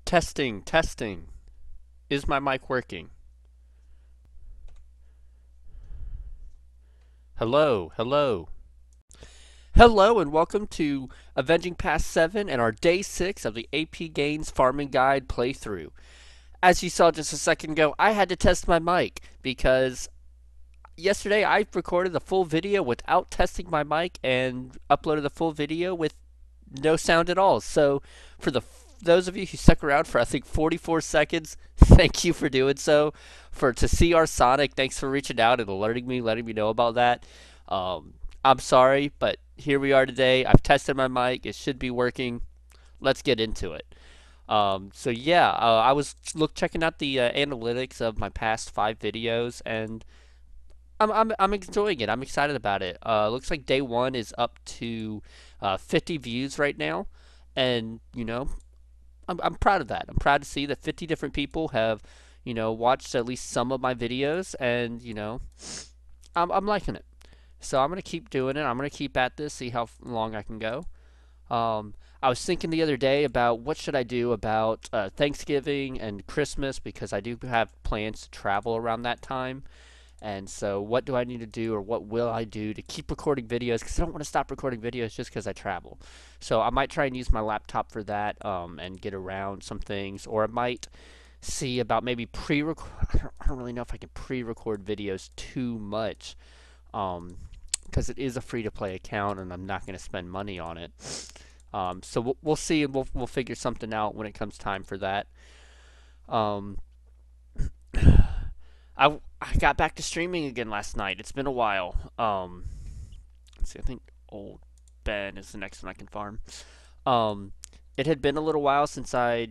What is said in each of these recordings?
Testing, testing. Is my mic working? Hello, hello. Hello and welcome to Avenging Past 7 and our day 6 of the APGains Farming Guide playthrough. As you saw just a second ago, I had to test my mic because yesterday I recorded a full video without testing my mic and uploaded the full video with no sound at all. So for those of you who stuck around for I think 44 seconds, thank you for doing so. To see our Sonic, thanks for reaching out and alerting me, letting me know about that. I'm sorry, but here we are today. I've tested my mic; it should be working. Let's get into it. So yeah, I was checking out the analytics of my past 5 videos, and I'm enjoying it. I'm excited about it. Looks like day 1 is up to 50 views right now, and I'm proud of that. I'm proud to see that 50 different people have watched at least some of my videos, and I'm liking it. So I'm gonna keep doing it. I'm gonna keep at this, see how long I can go. I was thinking the other day about what should I do about Thanksgiving and Christmas because I do have plans to travel around that time. And so, what do I need to do, or what will I do to keep recording videos? Because I don't want to stop recording videos just because I travel. So I might try and use my laptop for that, and get around some things, or I might see about maybe pre-record. I don't really know if I can pre-record videos too much, because it is a free-to-play account, and I'm not going to spend money on it. So we'll see, and we'll figure something out when it comes time for that. Um, I got back to streaming again last night. It's been a while. Let's see. I think old Ben is the next one I can farm. Um, it had been a little while since I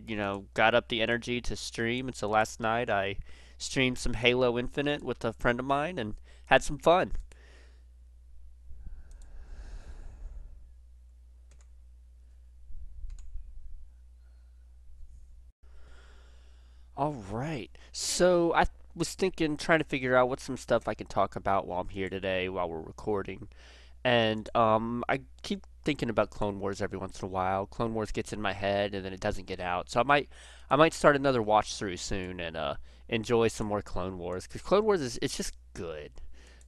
got up the energy to stream, and so last night I streamed some Halo Infinite with a friend of mine and had some fun. All right. So I was thinking, trying to figure out what's some stuff I can talk about while I'm here today, while we're recording. And I keep thinking about Clone Wars every once in a while. Clone Wars gets in my head and then it doesn't get out. So I might start another watch through soon and enjoy some more Clone Wars because Clone Wars it's just good.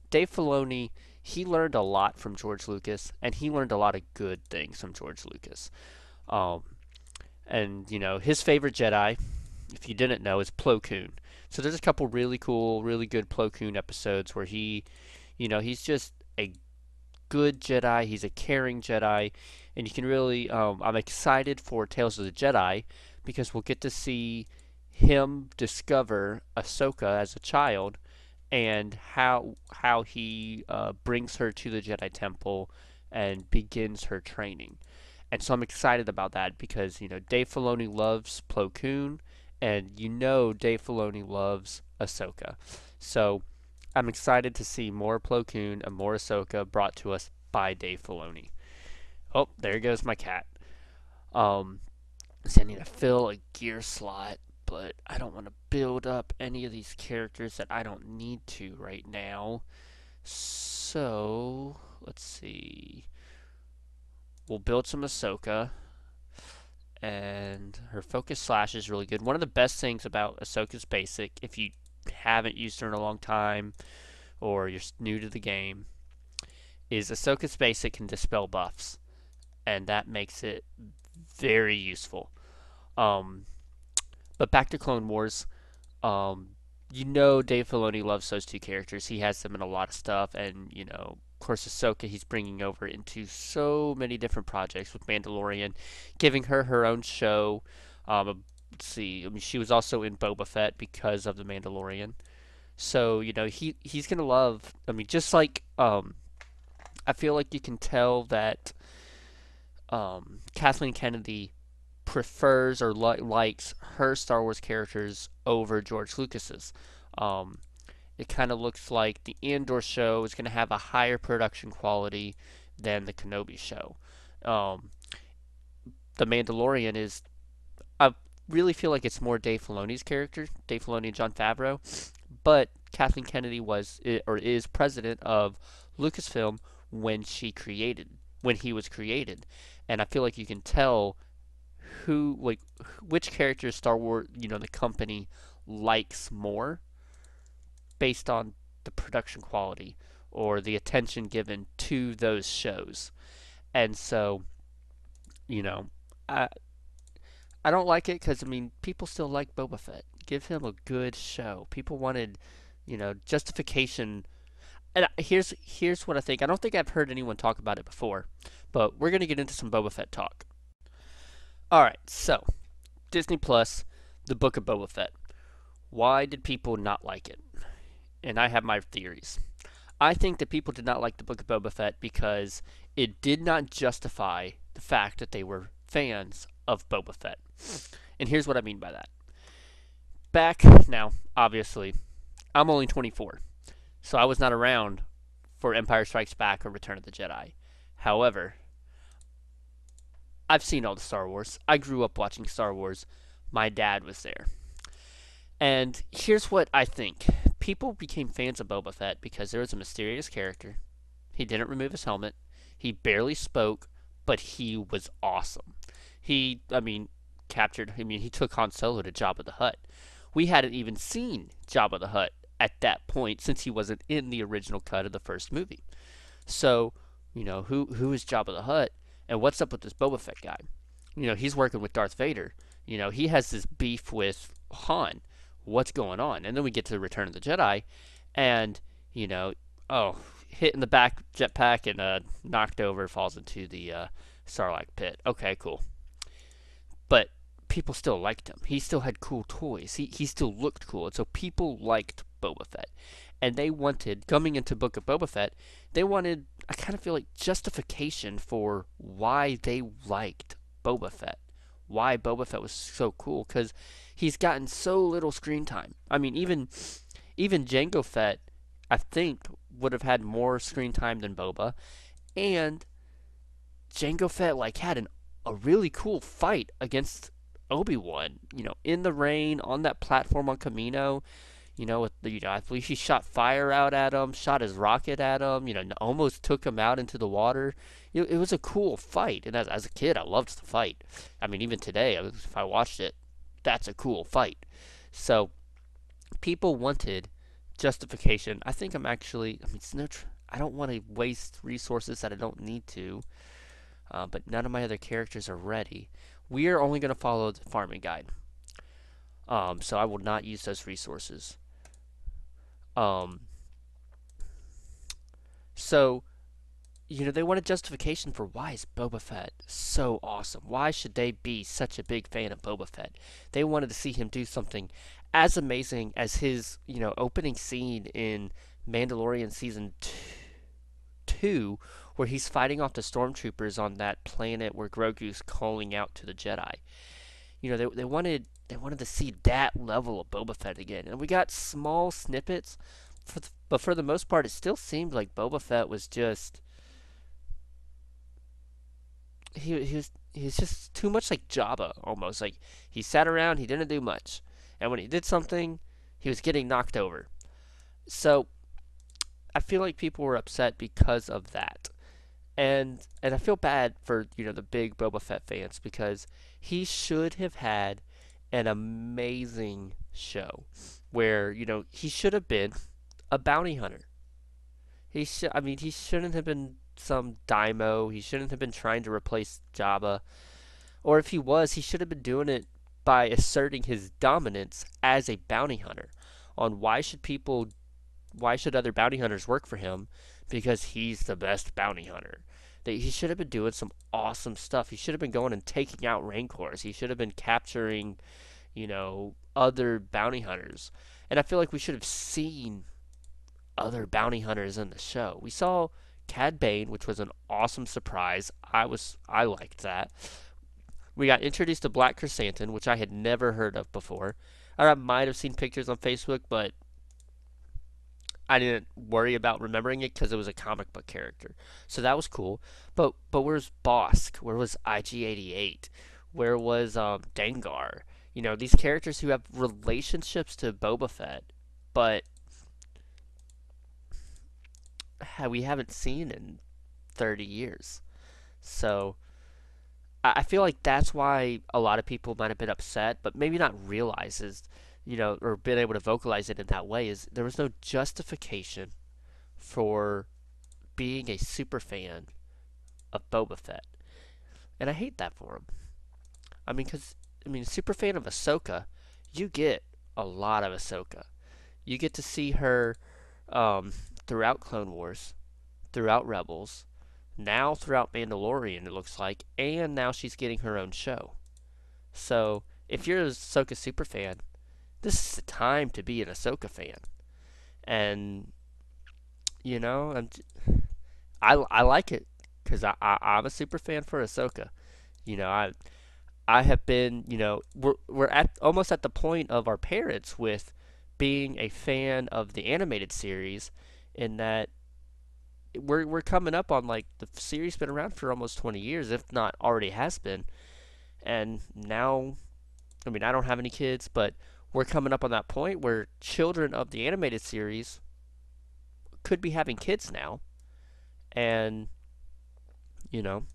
Dave Filoni, he learned a lot from George Lucas, and he learned a lot of good things from George Lucas. Um, and his favorite Jedi, if you didn't know, is Plo Koon. So there's a couple really cool, really good Plo Koon episodes where he's just a good Jedi. He's a caring Jedi, and you can really. I'm excited for Tales of the Jedi because we'll get to see him discover Ahsoka as a child and how he brings her to the Jedi Temple and begins her training. And so I'm excited about that because Dave Filoni loves Plo Koon, and Dave Filoni loves Ahsoka. So I'm excited to see more Plo Koon and more Ahsoka brought to us by Dave Filoni. Oh, there goes my cat. Um, so I need to fill a gear slot, but I don't want to build up any of these characters that I don't need to right now. So let's see. We'll build some Ahsoka, and her focus slash is really good. One of the best things about Ahsoka's basic, if you haven't used her in a long time or you're new to the game, is Ahsoka's basic can dispel buffs, and that makes it very useful. Um, but back to Clone Wars. Um, Dave Filoni loves those two characters. He has them in a lot of stuff, and of course, Ahsoka he's bringing over into so many different projects with Mandalorian, giving her her own show. Let's see. I mean, she was also in Boba Fett because of the Mandalorian. So he's gonna love. I mean, just like I feel like you can tell that Kathleen Kennedy prefers or likes her Star Wars characters over George Lucas's. Um, it kind of looks like the Andor show is going to have a higher production quality than the Kenobi show. Um, the Mandalorian is. I really feel like it's more Dave Filoni's character, Dave Filoni and Jon Favreau, but Kathleen Kennedy was or is president of Lucasfilm when he was created, and I feel like you can tell which characters Star Wars, the company likes more based on the production quality or the attention given to those shows. And so, you know, I I don't like it because people still like Boba Fett. Give him a good show. People wanted, justification. And here's what I think. I don't think I've heard anyone talk about it before, but we're gonna get into some Boba Fett talk. All right, so Disney Plus, the Book of Boba Fett. Why did people not like it? And I have my theories. I think that people did not like the Book of Boba Fett because it did not justify the fact that they were fans of Boba Fett. And here's what I mean by that. Back now, obviously, I'm only 24, so I was not around for Empire Strikes Back or Return of the Jedi. However, I've seen all the Star Wars. I grew up watching Star Wars. My dad was there. And here's what I think. People became fans of Boba Fett because there was a mysterious character. He didn't remove his helmet. He barely spoke, but he was awesome. He took Han Solo to Jabba the Hutt. We hadn't even seen Jabba the Hutt at that point since he wasn't in the original cut of the first movie. So, who is Jabba the Hutt and what's up with this Boba Fett guy? He's working with Darth Vader. He has this beef with Han. What's going on? And then we get to the Return of the Jedi, and hit in the back jetpack and knocked over, falls into the Sarlacc pit. Okay, cool. But people still liked him. He still had cool toys. He still looked cool, and so people liked Boba Fett. And they wanted, coming into Book of Boba Fett, they wanted, I kind of feel like, justification for why they liked Boba Fett. Why Boba Fett was so cool, because he's gotten so little screen time. Even Jango Fett, I think, would have had more screen time than Boba, and Jango Fett had a really cool fight against ObiWan. In the rain on that platform on Kamino. I believe he shot fire out at him, shot his rocket at him. Almost took him out into the water. It was a cool fight, and as a kid, I loved the fight. Even today, if I watched it, that's a cool fight. So, people wanted justification. I think I don't want to waste resources that I don't need to, but none of my other characters are ready. We are only going to follow the farming guide. So I will not use those resources. So, they wanted justification for why is Boba Fett so awesome? Why should they be such a big fan of Boba Fett? They wanted to see him do something as amazing as his, opening scene in Mandalorian Season 2, where he's fighting off the stormtroopers on that planet where Grogu's calling out to the Jedi. They wanted to see that level of Boba Fett again, and we got small snippets, but for the most part, it still seemed like Boba Fett was just he was just too much like Jabba, almost. Like, he sat around, he didn't do much, and when he did something, he was getting knocked over. So I feel like people were upset because of that. And I feel bad for, the big Boba Fett fans, because he should have had an amazing show where, he should have been a bounty hunter. He shouldn't have been some daimyo. He shouldn't have been trying to replace Jabba. Or if he was, he should have been doing it by asserting his dominance as a bounty hunter on why should other bounty hunters work for him, because he's the best bounty hunter. He should have been doing some awesome stuff. He should have been going and taking out rancors. He should have been capturing, other bounty hunters. And I feel like we should have seen other bounty hunters in the show. We saw Cad Bane, which was an awesome surprise. I liked that. We got introduced to Black Chrysanthemum, which I had never heard of before. I might have seen pictures on Facebook, but I didn't worry about remembering it because it was a comic book character. So that was cool. But where's Bosk? Where was IG-88? Where was Dengar? These characters who have relationships to Boba Fett, but we haven't seen in 30 years. So I feel like that's why a lot of people might have been upset, but maybe not realize is, or been able to vocalize it in that way is there was no justification for being a super fan of Boba Fett, and I hate that for him. I mean, super fan of Ahsoka, you get a lot of Ahsoka. You get to see her um, throughout Clone Wars, throughout Rebels, now throughout Mandalorian, it looks like, and now she's getting her own show. So, if you're a Ahsoka super fan, this is the time to be an Ahsoka fan. And, you know, I like it because I'm a super fan for Ahsoka. You know, I have been, we're at almost at the point of our parents with being a fan of the animated series, in that we're coming up on, like, the series been around for almost 20 years, if not already has been, and now, I mean, I don't have any kids, but we're coming up on that point where children of the animated series could be having kids now, and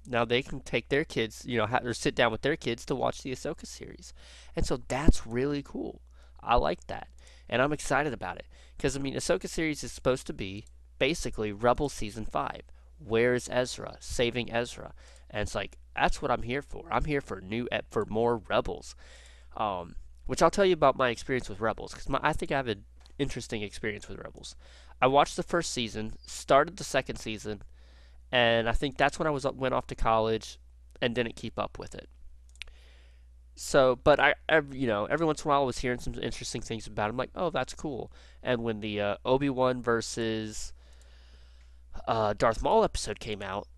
now they can take their kids, or sit down with their kids to watch the Ahsoka series. And so that's really cool. I like that. And I'm excited about it. Because, I mean, Ahsoka series is supposed to be basically Rebel Season 5. Where's Ezra? Saving Ezra. And it's like, that's what I'm here for. I'm here for for more Rebels. Which I'll tell you about my experience with Rebels. Because I think I have an interesting experience with Rebels. I watched the first season, started the second season, and I think that's when went off to college and didn't keep up with it. So, but every once in a while I was hearing some interesting things about it. I'm like, oh, that's cool. And when the Obi-Wan versus Darth Maul episode came out,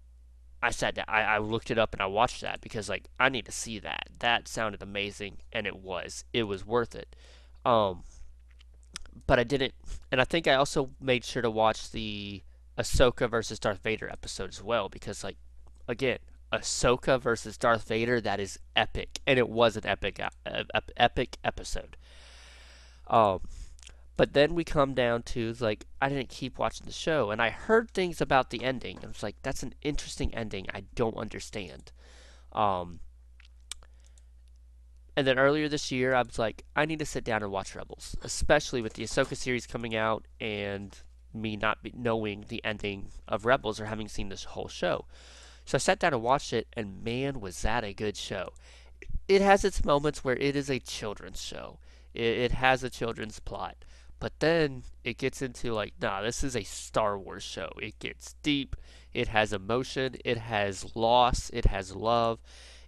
I sat down, I looked it up and I watched that because, like, I need to see that. That sounded amazing, and it was. It was worth it. Um, but I didn't, and I think I also made sure to watch the Ahsoka versus Darth Vader episode as well, because, like, again, Ahsoka versus Darth Vader, that is epic, and it was an epic episode. Um, but then we come down to, like, I didn't keep watching the show, and I heard things about the ending. I was like, that's an interesting ending. I don't understand. Um, and then earlier this year, I was like, I need to sit down and watch Rebels, especially with the Ahsoka series coming out and me not knowing the ending of Rebels or having seen this whole show. So I sat down and watched it, and man, was that a good show. It has its moments where it is a children's show. It has a children's plot. But then it gets into, like, nah, this is a Star Wars show. It gets deep. It has emotion. It has loss. It has love.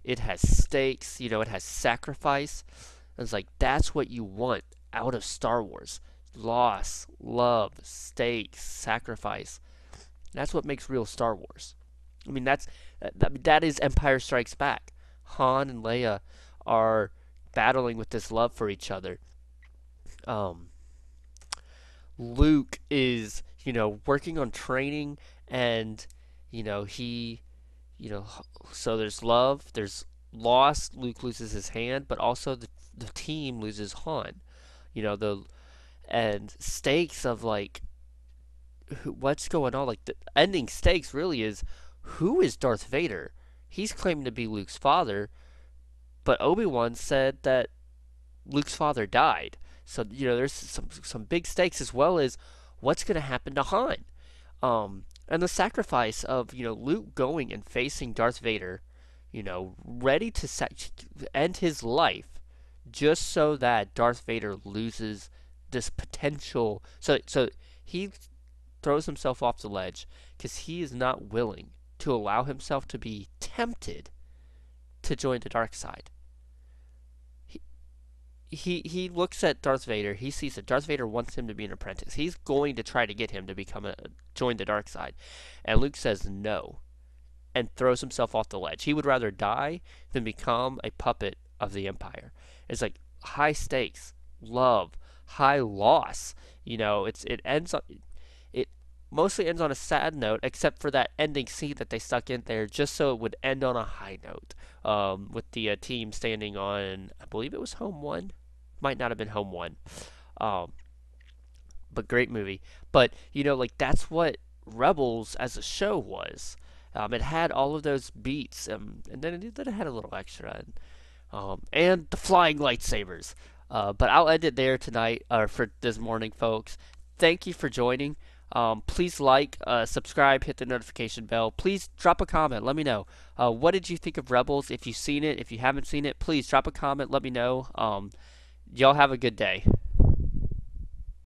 It has stakes. It has sacrifice. And it's like, that's what you want out of Star Wars. Loss, love, stakes, sacrifice. That's what makes real Star Wars. I mean, that is Empire Strikes Back. Han and Leia are battling with this love for each other. Um, Luke is, working on training, and, he, you know, so there's love, there's loss. Luke loses his hand, but also the team loses Han. The and stakes of, like, what's going on. Like, the ending stakes really is, who is Darth Vader? He's claiming to be Luke's father, but Obi-Wan said that Luke's father died. So, there's some big stakes, as well as what's going to happen to Han. And the sacrifice of, Luke going and facing Darth Vader, ready to end his life just so that Darth Vader loses this potential. So he throws himself off the ledge because he is not willing to allow himself to be tempted to join the dark side. He looks at Darth Vader. He sees that Darth Vader wants him to be an apprentice. He's going to try to get him to join the dark side, and Luke says no, and throws himself off the ledge. He would rather die than become a puppet of the Empire. It's like high stakes, love, high loss. It mostly ends on a sad note, except for that ending scene that they stuck in there just so it would end on a high note. With the team standing on, I believe it was home one, might not have been home one. But great movie. But like, that's what Rebels as a show was. It had all of those beats, and then it had a little extra, and the flying lightsabers. But I'll end it there tonight, or for this morning, folks. Thank you for joining. Please like, subscribe, hit the notification bell. Please drop a comment. Let me know. What did you think of Rebels? If you've seen it, if you haven't seen it, please drop a comment. Let me know. Y'all have a good day.